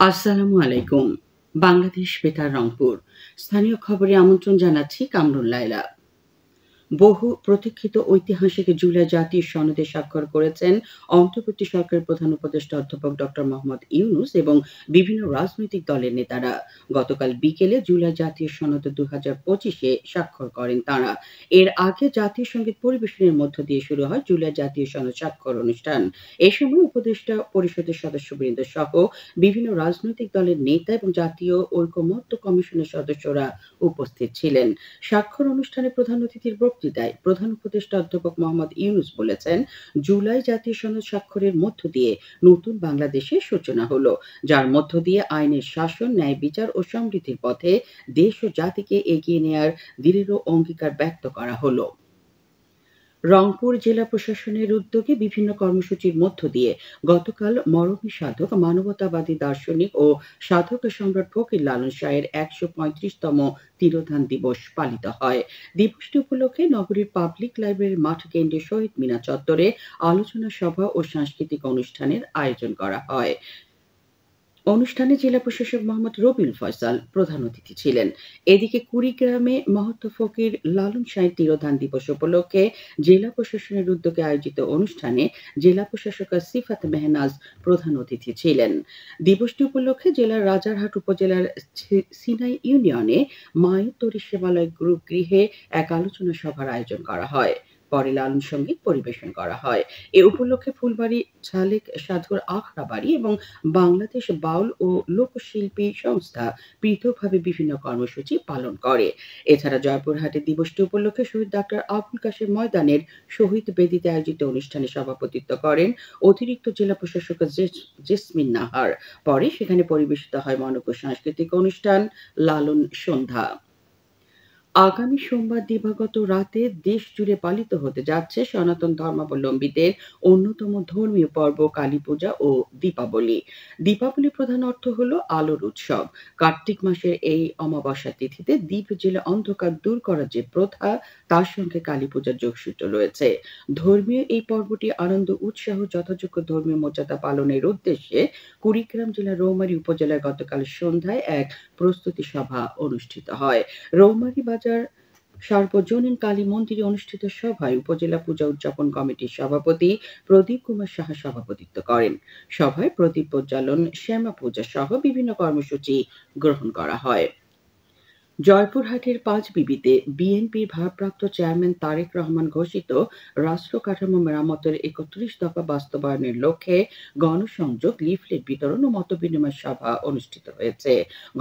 আসসালামু আলাইকুম। বাংলাদেশ বেতার রংপুর। স্থানীয় খবরে আমন্ত্রণ জানাচ্ছি কামরুল লায়লা। বহু প্রতীক্ষিত ঐতিহাসিক জুলাই জাতীয় সনদে স্বাক্ষর করেছেন অন্তর্বর্তী সরকারের প্রধান উপদেষ্টা অধ্যাপক ডক্টর মোহাম্মদ ইউনূস এবং বিভিন্ন রাজনৈতিক দলের নেতারা। গতকাল বিকেলে জুলাই জাতীয় সনদ ২০২৫-এ স্বাক্ষর করেন তাঁরা। এর আগে জাতীয় সঙ্গীত পরিবেশনের মধ্য দিয়ে শুরু হয় জুলাই জাতীয় সনদ স্বাক্ষর অনুষ্ঠান। এ সময় উপদেষ্টা পরিষদের সদস্যবৃন্দ সহ বিভিন্ন রাজনৈতিক দলের নেতা এবং জাতীয় ঐকমত্য কমিশনের সদস্যরা উপস্থিত ছিলেন। স্বাক্ষর অনুষ্ঠানে প্রধান অতিথির বক্তৃতায় প্রধান উপদেষ্টা অধ্যাপক মোহাম্মদ ইউনূস বলেছেন, জুলাই জাতীয় সনদ স্বাক্ষরের মধ্য দিয়ে নতুন বাংলাদেশের সূচনা হলো, যার মধ্য দিয়ে আইনের শাসন, ন্যায় বিচার ও সমৃদ্ধির পথে দেশ ও জাতিকে এগিয়ে নেয়ার দৃঢ় অঙ্গীকার ব্যক্ত করা হলো। রংপুর জেলা প্রশাসনের উদ্যোগে বিভিন্ন কর্মসূচির মধ্য দিয়ে গতকাল মরমী সাধক, মানবতাবাদী দার্শনিক ও সাধক সম্রাট ফকির লালন শাহের ১৩৫তম তিরোধান দিবস পালিত হয়। দিবসটি উপলক্ষে নগরীর পাবলিক লাইব্রেরির মাঠ কেন্দ্রে শহীদ মিনার চত্বরে আলোচনা সভা ও সাংস্কৃতিক অনুষ্ঠানের আয়োজন করা হয়। অনুষ্ঠানে জেলা প্রশাসক মোহাম্মদ রবিউল ফয়সাল প্রধান অতিথি ছিলেন। এদিকে কুড়িগ্রামে মহন্ত ফকির লালন শাহের তিরোধান দিবস উপলক্ষে জেলা প্রশাসনের উদ্যোগে আয়োজিত অনুষ্ঠানে জেলা প্রশাসক সিফাত মেহনাজ প্রধান অতিথি ছিলেন। দিবসটি উপলক্ষে জেলার রাজারহাট উপজেলার সিনাই ইউনিয়নে মায়ুত্তরী সেবালয় গ্রুপ গৃহে এক আলোচনা সভার আয়োজন করা হয়। পরে লালন সঙ্গীত পরিবেশন করা হয়। এ উপলক্ষে ফুলবাড়ী ঝালেক সাধুর আখড়া বাড়ি এবং বাংলাদেশ বাউল ও লোকশিল্পী সংস্থা পৃথকভাবে বিভিন্ন কর্মসূচি পালন করে। এছাড়া জয়পুরহাটে দিবসটি উপলক্ষে শহীদ ডাক্তার আবুল কাশেম ময়দানের শহীদ বেদিতে আয়োজিত অনুষ্ঠানে সভাপতিত্ব করেন অতিরিক্ত জেলা প্রশাসক জেসমিন নাহার। পরে সেখানে পরিবেশিত হয় মনোজ্ঞ সাংস্কৃতিক অনুষ্ঠান লালন সন্ধ্যা। আগামী সোমবার দিবাগত রাতে দেশ জুড়ে পালিত হতে যাচ্ছে সনাতন ধর্মাবলম্বীদের অন্যতম ধর্মীয় পর্ব কালীপূজা ও দীপাবলি। দীপাবলির প্রধান অর্থ হল আলোর উৎসব। কার্তিক মাসের এই অমাবস্যা তিথিতে দ্বীপ জেলে অন্ধকার দূর করার যে প্রথা, তার সঙ্গে কালীপূজার যোগসূত্র রয়েছে। ধর্মীয় এই পর্বটি আনন্দ উৎসাহ যথাযোগ্য ধর্মীয় মর্যাদা পালনের উদ্দেশ্যে কুড়িগ্রাম জেলার রৌমারী উপজেলার গতকাল সন্ধ্যায় এক প্রস্তুতি সভা অনুষ্ঠিত হয়। রৌমারী বাজার সার্বজনীন কালী মন্দিরে অনুষ্ঠিত সভায় উপজেলা পূজা উদযাপন কমিটির সভাপতি প্রদীপ কুমার সাহা সভাপতিত্ব করেন। সভায় প্রদীপ প্রজ্বালন, শ্যামা পূজা সহ বিভিন্ন কর্মসূচি গ্রহণ করা হয়। জয়পুরহাটের পাঁচবিবিতে বিএনপির ভারপ্রাপ্ত চেয়ারম্যান তারেক রহমান ঘোষিত রাষ্ট্র কাঠামো মেরামতের ৩১ দফা বাস্তবায়নের লক্ষ্যে গণসংযোগ, লিফলেট বিতরণ ও মতবিনিময় সভা অনুষ্ঠিত হয়েছে।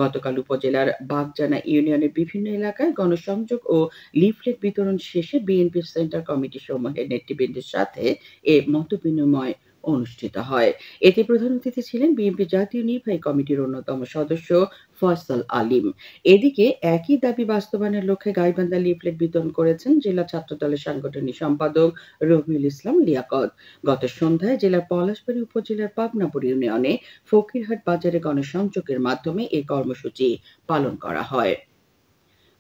গতকাল উপজেলার বাগজানা ইউনিয়নের বিভিন্ন এলাকায় গণসংযোগ ও লিফলেট বিতরণ শেষে বিএনপির সেন্টার কমিটি সমূহের নেতৃবৃন্দের সাথে এ মতবিনিময় অনুষ্ঠিত হয়। এতে প্রধান অতিথি ছিলেন বিএনপি জাতীয় নির্বাহী কমিটির অন্যতম সদস্য ফয়সাল আলীম। এদিকে একই দাবি বাস্তবায়নের লক্ষ্যে গাইবান্ধা লিফলেট বিতরণ করেছেন জেলা ছাত্রদলের সাংগঠনিক সম্পাদক রবিউল ইসলাম লিয়াকত। গত সন্ধ্যায় জেলার পলাশবাড়ী উপজেলার পাবনাপুর ইউনিয়নে ফকিরহাট বাজারে গণসংযোগের মাধ্যমে এই কর্মসূচি পালন করা হয়।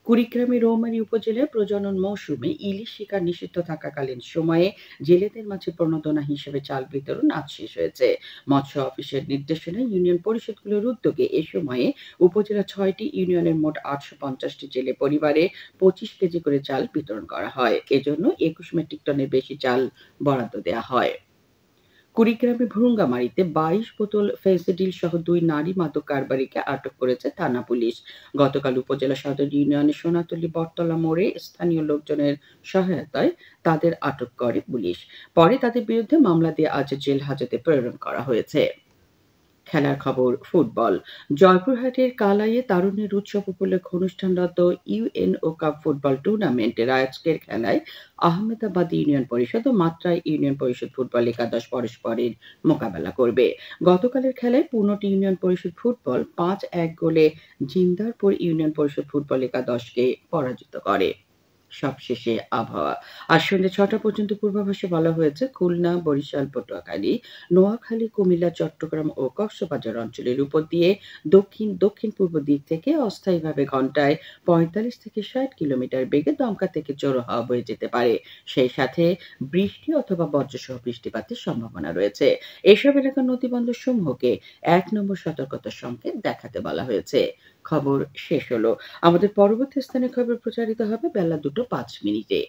কুড়িগ্রামের রৌমারী উপজেলায় প্রজনন মৌসুমে ইলিশ শিকার নিষিদ্ধ থাকাকালীন সময়ে জেলেদের মাঝে প্রণোদনা হিসেবে চাল বিতরণ আজ শেষ হয়েছে। মৎস্য অফিসের নির্দেশনায় ইউনিয়ন পরিষদগুলোর উদ্যোগে এ সময়ে উপজেলা ৬টি ইউনিয়নের মোট ৮৫০টি জেলে পরিবারে ২৫ কেজি করে চাল বিতরণ করা হয়। এজন্য ২১ মেট্রিক টনের বেশি চাল বরাদ্দ দেওয়া হয়। কুড়িগ্রামের ভুরুঙ্গামারীতে ২২ বোতল ফেন্সিডিল সহ ২ নারী মাদক কারবারিকে আটক করেছে থানা পুলিশ। গতকাল উপজেলা সদর ইউনিয়নের সোনাতলী বটতলা মোড়ে স্থানীয় লোকজনের সহায়তায় তাদের আটক করে পুলিশ। পরে তাদের বিরুদ্ধে মামলা দিয়ে আজ জেল হাজতে প্রেরণ করা হয়েছে। খেলার খবর ফুটবল। জয়পুরহাটের কালাইয়ে তারুণ্যের উৎসব উপলক্ষে অনুষ্ঠানরত ইউএনও কাপ ফুটবল টুর্নামেন্টের আজকের খেলায় আহমেদাবাদ ইউনিয়ন পরিষদ ও মাত্রাই ইউনিয়ন পরিষদ ফুটবল একাদশ পরস্পরের মোকাবেলা করবে। গতকালের খেলায় পুনটি ইউনিয়ন পরিষদ ফুটবল ৫-১ গোলে জিন্দারপুর ইউনিয়ন পরিষদ ফুটবল একাদশকে পরাজিত করে। সবশেষে আবহাওয়া। আজ সন্ধ্যে ৬টা পর্যন্ত পূর্বাভাসে বলা হয়েছে খুলনা, বরিশাল, পটুয়াখালী, নোয়াখালী, কুমিল্লা, চট্টগ্রাম ও কক্সবাজার অঞ্চলের উপর দিয়ে দক্ষিণ-পূর্ব দিক থেকে অস্থায়ীভাবে ঘন্টায় ৪৫ থেকে ৬০ কিলোমিটার বেগে দমকা থেকে ঝোড়ো হাওয়া বয়ে যেতে পারে। সেই সাথে বৃষ্টি অথবা বজ্রসহ বৃষ্টিপাতের সম্ভাবনা রয়েছে। এসব এলাকার নদীবন্দরসমূহকে ১ নম্বর সতর্কতার সংকেত দেখাতে বলা হয়েছে। খবর শেষ হলো। আমাদের পরবর্তী স্থানীয় খবর প্রচারিত হবে বেলা ২টা ৫ মিনিটে।